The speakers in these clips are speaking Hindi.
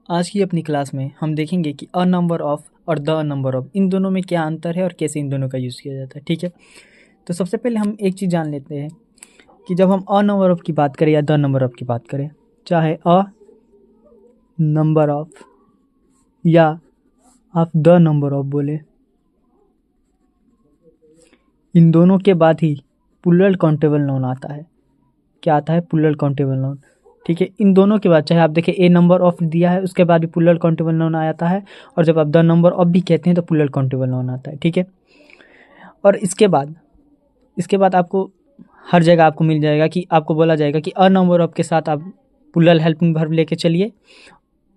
आज की अपनी क्लास में हम देखेंगे कि अ नंबर ऑफ और द नंबर ऑफ इन दोनों में क्या अंतर है और कैसे इन दोनों का यूज़ किया जाता है। ठीक है, तो सबसे पहले हम एक चीज़ जान लेते हैं कि जब हम अ नंबर ऑफ की बात करें या द नंबर ऑफ की बात करें, चाहे अ नंबर ऑफ या आप द नंबर ऑफ बोले, इन दोनों के बाद ही प्लूरल काउंटेबल नाउन आता है। क्या आता है? Plural countable noun. ठीक है, इन दोनों के बाद चाहे आप देखें ए नंबर ऑफ दिया है उसके बाद भी प्लूरल काउंटेबल नाउन आता है, और जब आप द नंबर ऑफ भी कहते हैं तो प्लूरल काउंटेबल नाउन आता है। ठीक है, और इसके बाद आपको हर जगह आपको मिल जाएगा कि आपको बोला जाएगा कि अ नंबर ऑफ के साथ आप प्लूरल हेल्पिंग वर्ब लेके चलिए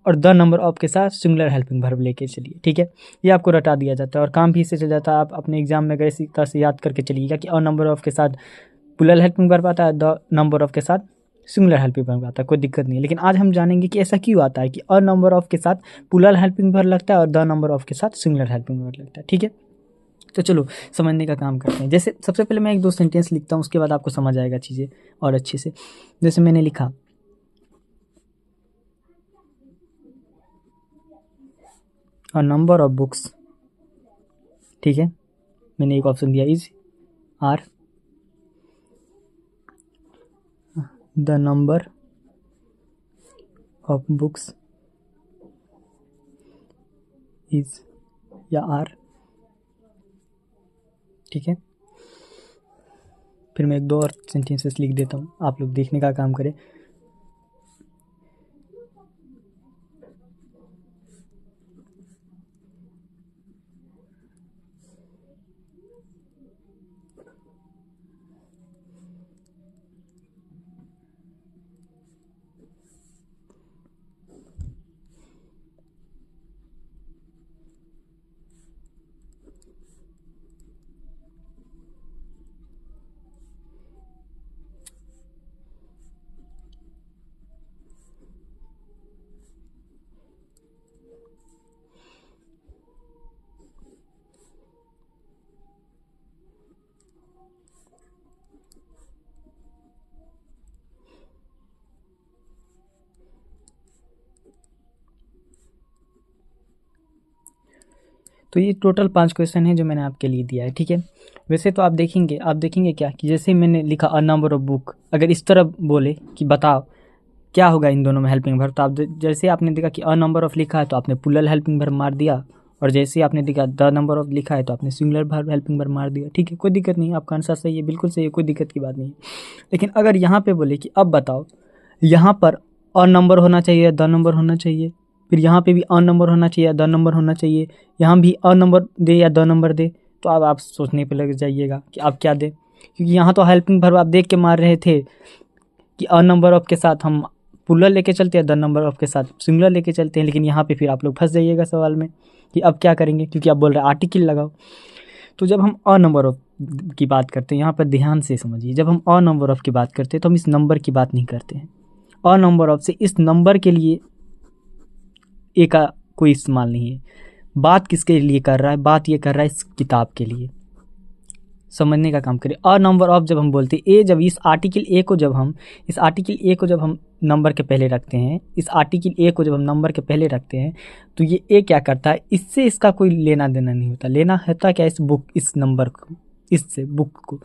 और द नंबर ऑफ के साथ सिंगुलर हेल्पिंग वर्ब लेके चलिए। ठीक है, ये आपको रटा दिया जाता है और काम भी इससे चल जाता है। आप अपने एग्जाम में गए इसी तरह से याद करके चलिएगा कि अ नंबर ऑफ के साथ प्लूरल हेल्पिंग वर्ब आता है, द नंबर ऑफ के साथ सिंगुलर हेल्पिंग वर्ब आता है, कोई दिक्कत नहीं है। लेकिन आज हम जानेंगे कि ऐसा क्यों आता है कि अ नंबर ऑफ के साथ प्लूरल हेल्पिंग वर्ब लगता है और द नंबर ऑफ के साथ सिंगुलर हेल्पिंग वर्ब लगता है। ठीक है, तो चलो समझने का काम करते हैं। जैसे सबसे पहले मैं एक दो सेंटेंस लिखता हूँ, उसके बाद आपको समझ आएगा चीज़ें और अच्छे से। जैसे मैंने लिखा अ नंबर ऑफ बुक्स, ठीक है, मैंने एक ऑप्शन दिया is are the number of books is या आर। ठीक है, फिर मैं एक दो और सेंटेंसेस लिख देता हूँ, आप लोग देखने का काम करें। तो ये टोटल 5 क्वेश्चन है जो मैंने आपके लिए दिया है। ठीक है, वैसे तो आप देखेंगे क्या कि जैसे मैंने लिखा अ नंबर ऑफ बुक, अगर इस तरह बोले कि बताओ क्या होगा इन दोनों में हेल्पिंग वर्ब, तो आप जैसे आपने देखा कि अ नंबर ऑफ लिखा है तो आपने प्लूरल हेल्पिंग वर्ब मार दिया, और जैसे आपने देखा द नंबर ऑफ लिखा है तो आपने सिंगुलर वर्ब हेल्पिंग वर्ब मार दिया। ठीक है, कोई दिक्कत नहीं है, आपका आंसर सही है, बिल्कुल सही है, कोई दिक्कत की बात नहीं है। लेकिन अगर यहाँ पे बोले कि अब बताओ यहाँ पर अ नंबर होना चाहिए या द नंबर होना चाहिए, फिर यहाँ पे भी अ नंबर होना चाहिए या द नंबर होना चाहिए, यहाँ भी अ नंबर दे या द नंबर दे, तो अब आप सोचने पे लग जाइएगा कि आप क्या दे, क्योंकि यहाँ तो हेल्पिंग वर्ब आप देख के मार रहे थे कि अ नंबर ऑफ के साथ हम प्लूरल लेके चलते हैं, द नंबर ऑफ के साथ सिंगुलर लेके चलते हैं। लेकिन यहाँ पे फिर आप लोग फंस जाइएगा सवाल में कि अब क्या करेंगे, क्योंकि आप बोल रहे हैं आर्टिकल लगाओ। तो जब हम अ नंबर ऑफ की बात करते हैं, यहाँ पर ध्यान से समझिए, जब हम अ नंबर ऑफ की बात करते हैं तो हम इस नंबर की बात नहीं करते हैं। अ नंबर ऑफ से इस नंबर के लिए ए का कोई इस्तेमाल नहीं है। बात किसके लिए कर रहा है? बात ये कर रहा है इस किताब के लिए। समझने का काम करें। अ नंबर ऑफ जब हम बोलते हैं ए, जब इस आर्टिकल ए को जब हम नंबर के पहले रखते हैं, इस आर्टिकल ए को जब हम नंबर के पहले रखते हैं, तो ये ए क्या करता है, इससे इसका कोई लेना देना नहीं होता। लेना होता क्या, इस नंबर को, इससे बुक को।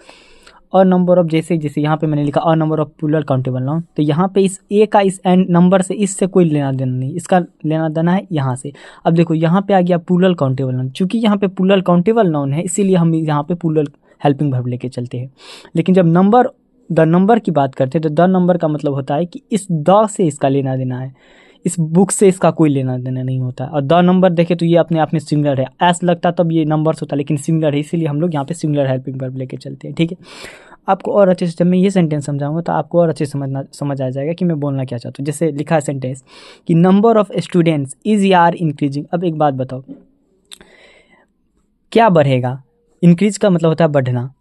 अ नंबर ऑफ जैसे जैसे यहाँ पे मैंने लिखा a number of plural countable noun, तो यहाँ पे इस ए का इस एंड नंबर से इससे कोई लेना देना नहीं, इसका लेना देना है यहाँ से। अब देखो यहाँ पे आ गया प्लूरल काउंटेबल नाउन, चूंकि यहाँ पे प्लूरल काउंटेबल नाउन है इसीलिए हम यहाँ पे प्लूरल हेल्पिंग वर्ब लेके चलते हैं। लेकिन जब द नंबर की बात करते हैं तो द नंबर का मतलब होता है कि इस द से इसका लेना देना है, इस बुक से इसका कोई लेना देना नहीं होता। और द नंबर देखे तो ये अपने आप में सिंगुलर है, ऐसा लगता तब ये नंबर्स होता, लेकिन सिंगुलर है, इसीलिए हम लोग यहाँ पे सिंगुलर हेल्पिंग वर्ब लेके चलते हैं। ठीक है, आपको और अच्छे से जब मैं ये सेंटेंस समझाऊंगा तो आपको और अच्छे से समझ आ जाएगा कि मैं बोलना क्या चाहता हूँ। जैसे लिखा है सेंटेंस कि number of students is are increasing. अब एक बात बताओ, क्या बढ़ेगा? इंक्रीज का मतलब होता है बढ़ना।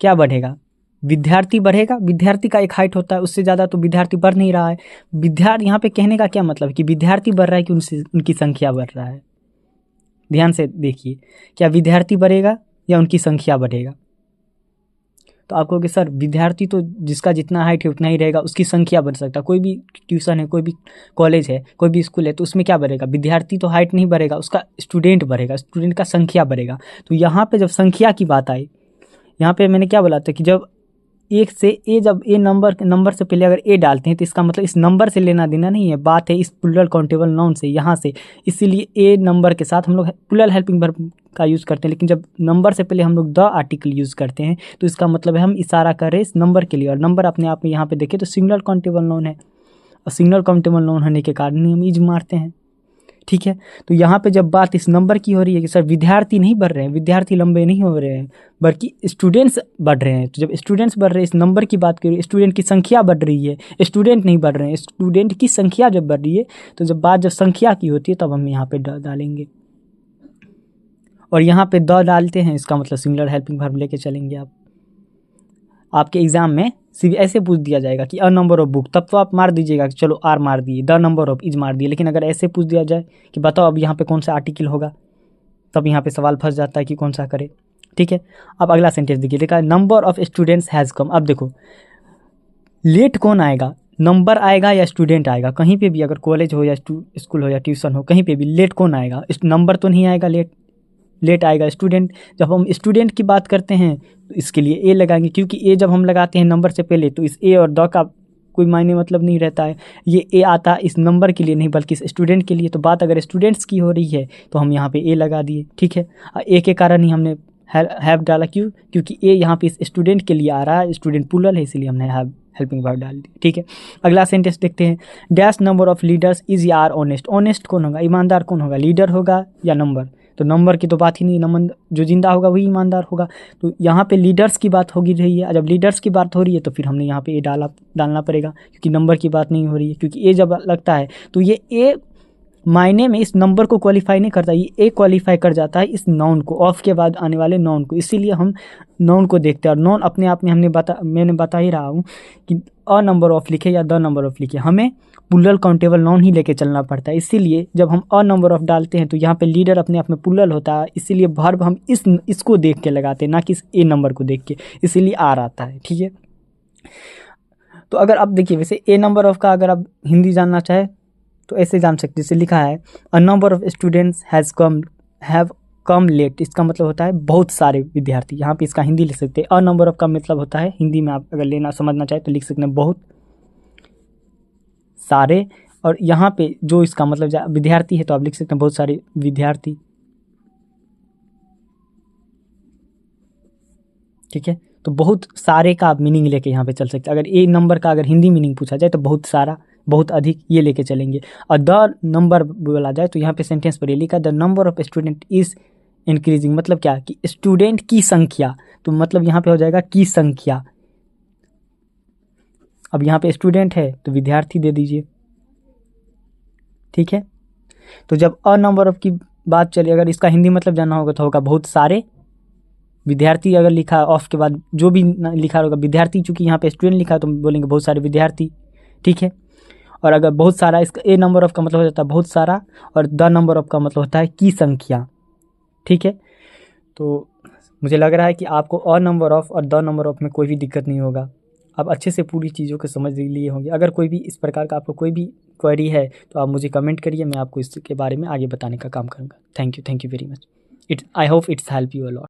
क्या बढ़ेगा? विद्यार्थी बढ़ेगा। विद्यार्थी का एक हाइट होता है, उससे ज़्यादा तो विद्यार्थी बढ़ नहीं रहा है। विद्यार्थी यहाँ पे कहने का क्या मतलब है कि विद्यार्थी बढ़ रहा है कि उनकी संख्या बढ़ रहा है? ध्यान से देखिए, क्या विद्यार्थी बढ़ेगा या उनकी संख्या बढ़ेगा? तो आप कहोगे सर विद्यार्थी तो जिसका जितना हाइट है उतना ही रहेगा, उसकी संख्या बढ़ सकता है। कोई भी ट्यूशन है, कोई भी कॉलेज है, कोई भी स्कूल है, तो उसमें क्या बढ़ेगा? विद्यार्थी तो हाइट नहीं बढ़ेगा, उसका स्टूडेंट बढ़ेगा, स्टूडेंट का संख्या बढ़ेगा। तो यहाँ पे जब संख्या की बात आई, यहाँ पे मैंने क्या बोला था कि जब एक से ए, जब ए नंबर से पहले अगर ए डालते हैं तो इसका मतलब इस नंबर से लेना देना नहीं है, बात है इस प्लूरल काउंटेबल नाउन से, यहाँ से। इसीलिए ए नंबर के साथ हम लोग प्लूरल हेल्पिंग वर्ब का यूज़ करते हैं। लेकिन जब नंबर से पहले हम लोग द आर्टिकल यूज़ करते हैं तो इसका मतलब है हम इशारा कर रहे हैं इस नंबर के लिए, और नंबर अपने आप में यहाँ पे देखें तो सिंगुलर काउंटेबल नाउन है, और सिंगुलर काउंटेबल नाउन होने के कारण ही हम इज मारते हैं। ठीक है, तो यहाँ पे जब बात इस नंबर की हो रही है कि सर विद्यार्थी नहीं बढ़ रहे हैं, विद्यार्थी लंबे नहीं हो रहे हैं, बल्कि स्टूडेंट्स बढ़ रहे हैं। तो जब स्टूडेंट्स बढ़ रहे हैं, इस नंबर की बात करिए, स्टूडेंट की संख्या बढ़ रही है, स्टूडेंट नहीं बढ़ रहे हैं, स्टूडेंट की संख्या जब बढ़ रही है, तो जब बात जब संख्या की होती है तब हम यहाँ पे द डालेंगे, और यहाँ पे द डालते हैं, इसका मतलब सिंगुलर हेल्पिंग वर्ब लेके चलेंगे आप। आपके एग्जाम में सिर्फ ऐसे पूछ दिया जाएगा कि अ नंबर ऑफ बुक, तब तो आप मार दीजिएगा कि चलो आर मार दिए, द नंबर ऑफ इज मार दिए। लेकिन अगर ऐसे पूछ दिया जाए कि बताओ अब यहाँ पे कौन सा आर्टिकल होगा, तब यहाँ पे सवाल फंस जाता है कि कौन सा करे। ठीक है, अब अगला सेंटेंस देखिए, देखा number of students has come. अब देखो लेट कौन आएगा, नंबर आएगा या स्टूडेंट आएगा? कहीं पे भी अगर कॉलेज हो या स्कूल हो या ट्यूशन हो, कहीं पे भी लेट कौन आएगा? नंबर तो नहीं आएगा, लेट आएगा स्टूडेंट। जब हम स्टूडेंट की बात करते हैं तो इसके लिए ए लगाएंगे, क्योंकि ए जब हम लगाते हैं नंबर से पहले तो इस ए और द का कोई मायने मतलब नहीं रहता है। ये ए आता है इस नंबर के लिए नहीं, बल्कि इस स्टूडेंट के लिए। तो बात अगर स्टूडेंट्स की हो रही है तो हम यहाँ पे ए लगा दिए। ठीक है, ए के कारण ही हमने हैव डाला, क्यों? क्योंकि ए यहाँ पे इस स्टूडेंट के लिए आ रहा है, स्टूडेंट प्लूरल है, इसलिए हमने हैव हेल्पिंग वर्ब डाल दी। ठीक है, अगला सेंटेंस देखते हैं, dash number of leaders is are honest. Honest कौन होगा, ईमानदार कौन होगा? लीडर होगा या नंबर? तो नंबर की तो बात ही नहीं, नंबर जो जिंदा होगा वही ईमानदार होगा। तो यहाँ पे लीडर्स की बात होगी रही है, जब लीडर्स की बात हो रही है तो फिर हमने यहाँ पे ए डालना पड़ेगा, क्योंकि नंबर की बात नहीं हो रही है। क्योंकि ए जब लगता है तो ये ए मायने में इस नंबर को क्वालिफाई नहीं करता, ये ए क्वालिफाई कर जाता है इस नाउन को, ऑफ के बाद आने वाले नाउन को। इसीलिए हम नाउन को देखते हैं, और नाउन अपने आप में मैंने बता ही रहा हूँ कि अ नंबर ऑफ लिखे या द नंबर ऑफ लिखे, हमें प्लूरल काउंटेबल नाउन ही लेके चलना पड़ता है। इसीलिए जब हम अ नंबर ऑफ डालते हैं तो यहाँ पे लीडर अपने आप में प्लूरल होता है, इसीलिए वर्ब हम इसको देख के लगाते हैं, ना कि इस ए नंबर को देख के, इसीलिए आर आता है। ठीक है, तो अगर आप देखिए वैसे ए नंबर ऑफ का अगर आप हिंदी जानना चाहे तो ऐसे जान सकते, जैसे लिखा है a number of students have come late, इसका मतलब होता है बहुत सारे विद्यार्थी। यहाँ पे इसका हिंदी लिख सकते हैं, अ नंबर ऑफ का मतलब होता है हिंदी में, आप अगर लेना समझना चाहे तो लिख सकते हैं बहुत सारे, और यहाँ पे जो इसका मतलब विद्यार्थी है तो आप लिख सकते हैं बहुत सारे विद्यार्थी। ठीक है, तो बहुत सारे का आप मीनिंग लेके यहाँ पे चल सकते हैं। अगर ए नंबर का अगर हिंदी मीनिंग पूछा जाए तो बहुत सारा, बहुत अधिक, ये लेके चलेंगे। और द नंबर बोला जाए तो यहाँ पे सेंटेंस पर ये लिखा the number of student is increasing, मतलब क्या कि स्टूडेंट की संख्या, तो मतलब यहाँ पे हो जाएगा की संख्या। अब यहाँ पे स्टूडेंट है तो विद्यार्थी दे दीजिए। ठीक है, तो जब अ नंबर ऑफ की बात चली, अगर इसका हिंदी मतलब जानना होगा तो होगा बहुत सारे विद्यार्थी। अगर लिखा ऑफ के बाद जो भी लिखा होगा विद्यार्थी, चूंकि यहाँ पे स्टूडेंट लिखा है तो बोलेंगे बहुत सारे विद्यार्थी। ठीक है, और अगर बहुत सारा, इसका ए नंबर ऑफ का मतलब हो जाता है बहुत सारा, और द नंबर ऑफ का मतलब होता है की संख्या। ठीक है, तो मुझे लग रहा है कि आपको अ नंबर ऑफ और द नंबर ऑफ में कोई भी दिक्कत नहीं होगा, आप अच्छे से पूरी चीज़ों को समझ लिए होंगे। अगर कोई भी इस प्रकार का आपको कोई भी क्वेरी है तो आप मुझे कमेंट करिए, मैं आपको इसके बारे में आगे बताने का काम करूँगा। Thank you very much. I hope it's help you a lot.